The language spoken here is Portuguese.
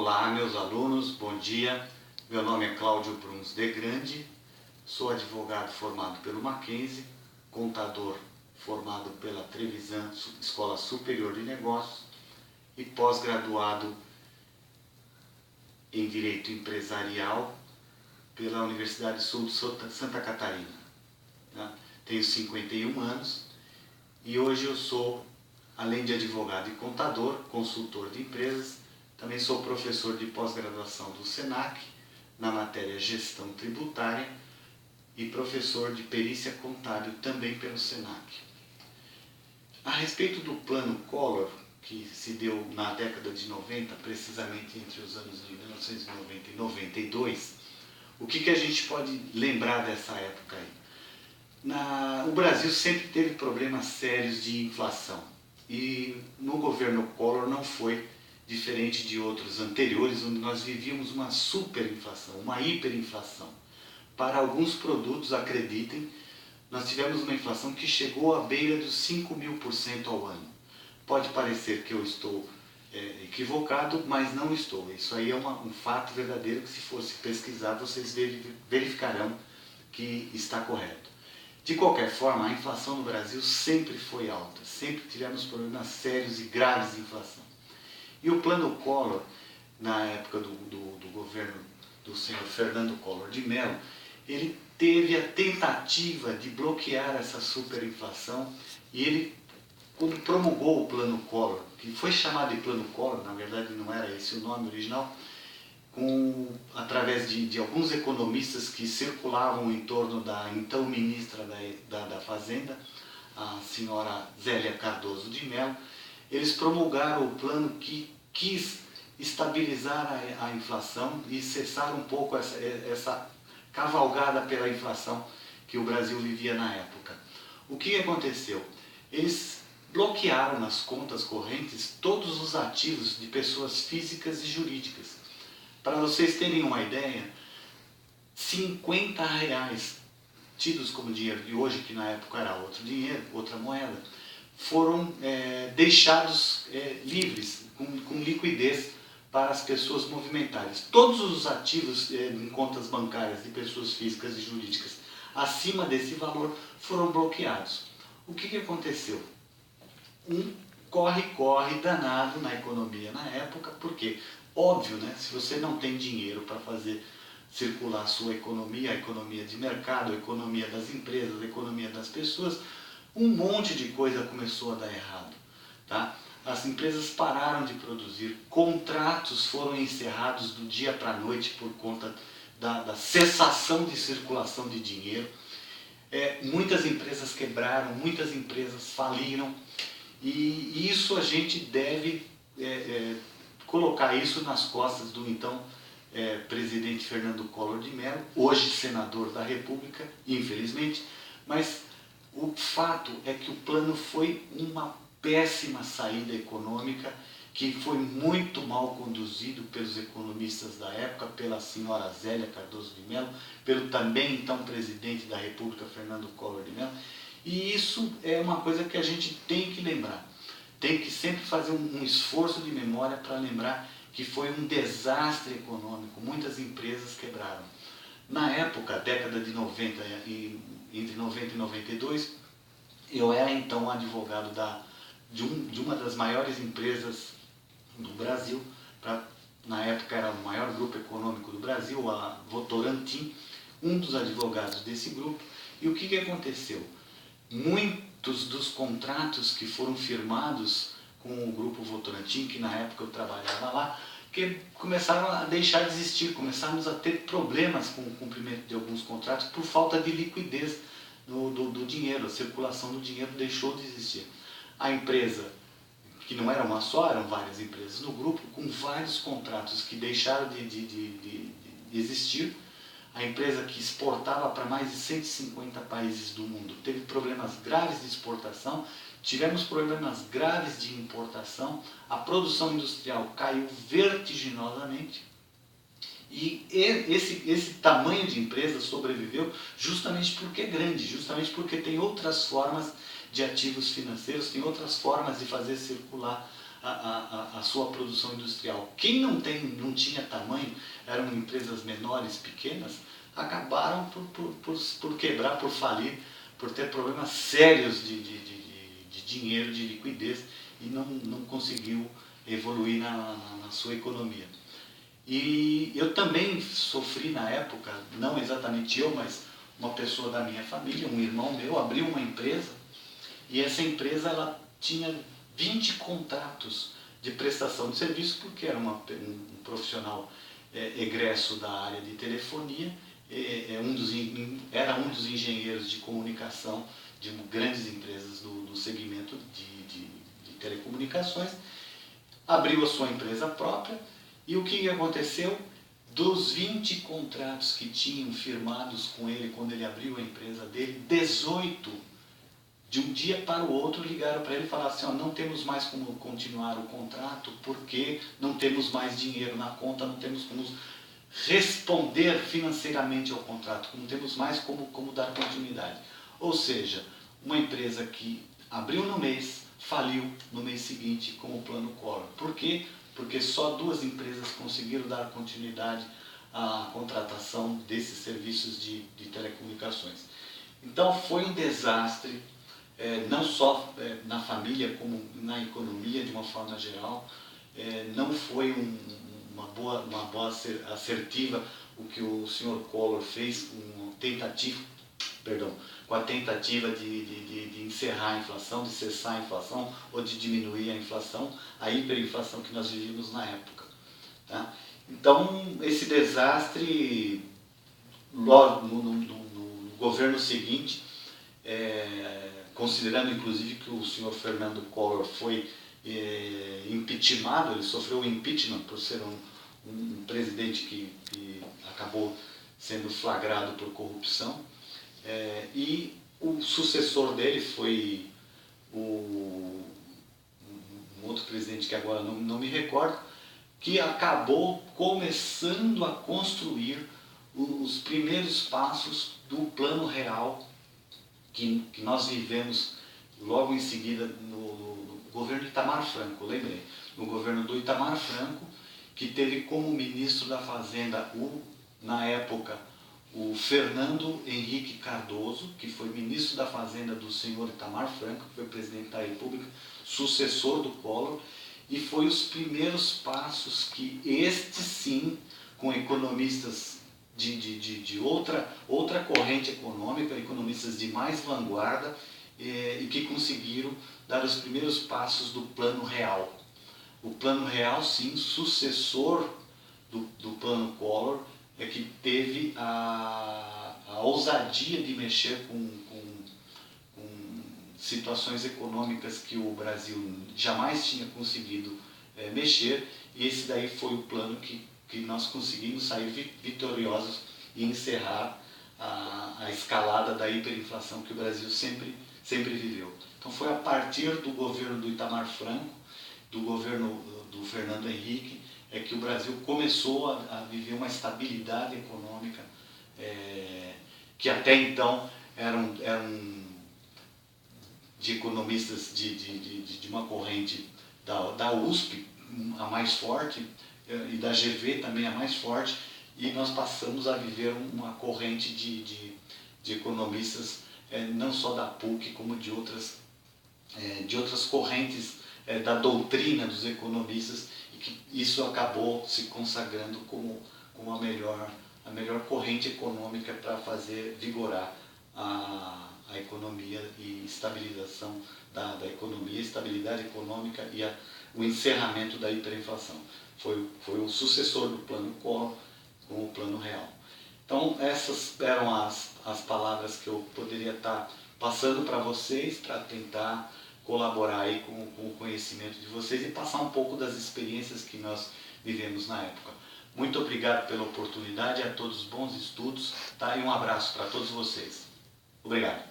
Olá, meus alunos, bom dia. Meu nome é Cláudio Bruns de Grande, sou advogado formado pelo Mackenzie, contador formado pela Trevisan Escola Superior de Negócios e pós-graduado em Direito Empresarial pela Universidade Sul de Santa Catarina. Tenho 51 anos e hoje eu sou, além de advogado e contador, consultor de empresas, também sou professor de pós-graduação do SENAC, na matéria Gestão Tributária, e professor de Perícia Contábil também pelo SENAC. A respeito do Plano Collor, que se deu na década de 90, precisamente entre os anos de 1990 e 92, o que a gente pode lembrar dessa época aí? O Brasil sempre teve problemas sérios de inflação, e no governo Collor não foi diferente de outros anteriores, onde nós vivíamos uma superinflação, uma hiperinflação. Para alguns produtos, acreditem, nós tivemos uma inflação que chegou à beira dos 5.000% ao ano. Pode parecer que eu estou equivocado, mas não estou. Isso aí é um fato verdadeiro que, se fosse pesquisar, vocês verificarão que está correto. De qualquer forma, a inflação no Brasil sempre foi alta, sempre tivemos problemas sérios e graves de inflação. E o Plano Collor, na época do governo do senhor Fernando Collor de Mello, ele teve a tentativa de bloquear essa superinflação, e ele, quando promulgou o Plano Collor, que foi chamado de Plano Collor, na verdade não era esse o nome original, através de alguns economistas que circulavam em torno da então ministra da Fazenda, a senhora Zélia Cardoso de Mello, eles promulgaram o plano que quis estabilizar a inflação e cessar um pouco essa cavalgada pela inflação que o Brasil vivia na época. O que aconteceu? Eles bloquearam nas contas correntes todos os ativos de pessoas físicas e jurídicas. Para vocês terem uma ideia, R$50, tidos como dinheiro de hoje, que na época era outro dinheiro, outra moeda, foram deixados livres, com liquidez para as pessoas movimentarem. Todos os ativos em contas bancárias de pessoas físicas e jurídicas acima desse valor foram bloqueados. O que aconteceu? Um corre-corre danado na economia na época, porque, óbvio, né, se você não tem dinheiro para fazer circular a sua economia, a economia de mercado, a economia das empresas, a economia das pessoas, um monte de coisa começou a dar errado. Tá? As empresas pararam de produzir, contratos foram encerrados do dia para a noite por conta da cessação de circulação de dinheiro. Muitas empresas quebraram, muitas empresas faliram, e isso a gente deve colocar isso nas costas do então presidente Fernando Collor de Mello, hoje senador da República, infelizmente, mas o fato é que o plano foi uma péssima saída econômica, que foi muito mal conduzido pelos economistas da época, pela senhora Zélia Cardoso de Mello, pelo também então presidente da República, Fernando Collor de Mello, e isso é uma coisa que a gente tem que lembrar. Tem que sempre fazer um esforço de memória para lembrar que foi um desastre econômico, muitas empresas quebraram. Na época, década de 90, entre 90 e 92, eu era então advogado de uma das maiores empresas do Brasil, na época era o maior grupo econômico do Brasil, a Votorantim, um dos advogados desse grupo. E o que aconteceu? Muitos dos contratos que foram firmados com o grupo Votorantim, que na época eu trabalhava lá, que começaram a deixar de existir, começamos a ter problemas com o cumprimento de alguns contratos por falta de liquidez do dinheiro, a circulação do dinheiro deixou de existir. A empresa, que não era uma só, eram várias empresas no grupo, com vários contratos que deixaram de existir. A empresa que exportava para mais de 150 países do mundo teve problemas graves de exportação, tivemos problemas graves de importação, a produção industrial caiu vertiginosamente, e esse tamanho de empresa sobreviveu justamente porque é grande, justamente porque tem outras formas de ativos financeiros, tem outras formas de fazer circular a sua produção industrial. Quem não tinha tamanho, eram empresas menores, pequenas, acabaram por quebrar, por falir, por ter problemas sérios de dinheiro, de liquidez, e não conseguiu evoluir na sua economia. E eu também sofri na época, não exatamente eu, mas uma pessoa da minha família, um irmão meu, abriu uma empresa, e essa empresa ela tinha 20 contratos de prestação de serviço, porque era um profissional egresso da área de telefonia, era um dos engenheiros de comunicação de grandes empresas do segmento de telecomunicações, abriu a sua empresa própria, e o que aconteceu? Dos 20 contratos que tinham firmados com ele quando ele abriu a empresa dele, 18 de um dia para o outro ligaram para ele e falaram assim, não temos mais como continuar o contrato porque não temos mais dinheiro na conta, não temos como responder financeiramente ao contrato, não temos mais como dar continuidade. Ou seja, uma empresa que abriu no mês, faliu no mês seguinte com o plano Collor. Por quê? Porque só 2 empresas conseguiram dar continuidade à contratação desses serviços de telecomunicações. Então foi um desastre, não só na família, como na economia de uma forma geral. Não foi uma boa assertiva o que o senhor Collor fez com a tentativa de encerrar a inflação, de cessar a inflação ou de diminuir a inflação, a hiperinflação que nós vivíamos na época. Tá? Então, esse desastre, logo no governo seguinte, considerando inclusive que o senhor Fernando Collor foi impeachmentado, ele sofreu impeachment por ser um presidente que acabou sendo flagrado por corrupção, e o sucessor dele foi um outro presidente que agora não me recordo, que acabou começando a construir os primeiros passos do Plano Real que nós vivemos logo em seguida no governo de Itamar Franco, lembrei, no governo do Itamar Franco, que teve como ministro da Fazenda, na época, o Fernando Henrique Cardoso, que foi ministro da Fazenda do senhor Itamar Franco, que foi presidente da República, sucessor do Collor, e foi os primeiros passos que este sim, com economistas de outra corrente econômica, economistas de mais vanguarda, e que conseguiram dar os primeiros passos do Plano Real. O Plano Real, sim, sucessor do Plano Collor, que teve a ousadia de mexer com situações econômicas que o Brasil jamais tinha conseguido mexer, e esse daí foi o plano que nós conseguimos sair vitoriosos e encerrar a escalada da hiperinflação que o Brasil sempre viveu. Então foi a partir do governo do Itamar Franco, do governo do Fernando Henrique, que o Brasil começou a viver uma estabilidade econômica que até então eram de economistas de uma corrente da USP, a mais forte, e da GV também a mais forte, e nós passamos a viver uma corrente de economistas, não só da PUC, como de outras correntes da doutrina dos economistas, e que isso acabou se consagrando como a melhor corrente econômica para fazer vigorar a economia e estabilização da economia, estabilidade econômica e o encerramento da hiperinflação. Foi o sucessor do Plano Collor com o Plano Real. Então essas eram as palavras que eu poderia estar passando para vocês, para tentar colaborar aí com o conhecimento de vocês e passar um pouco das experiências que nós vivemos na época. Muito obrigado pela oportunidade, a todos bons estudos, tá? E um abraço para todos vocês. Obrigado.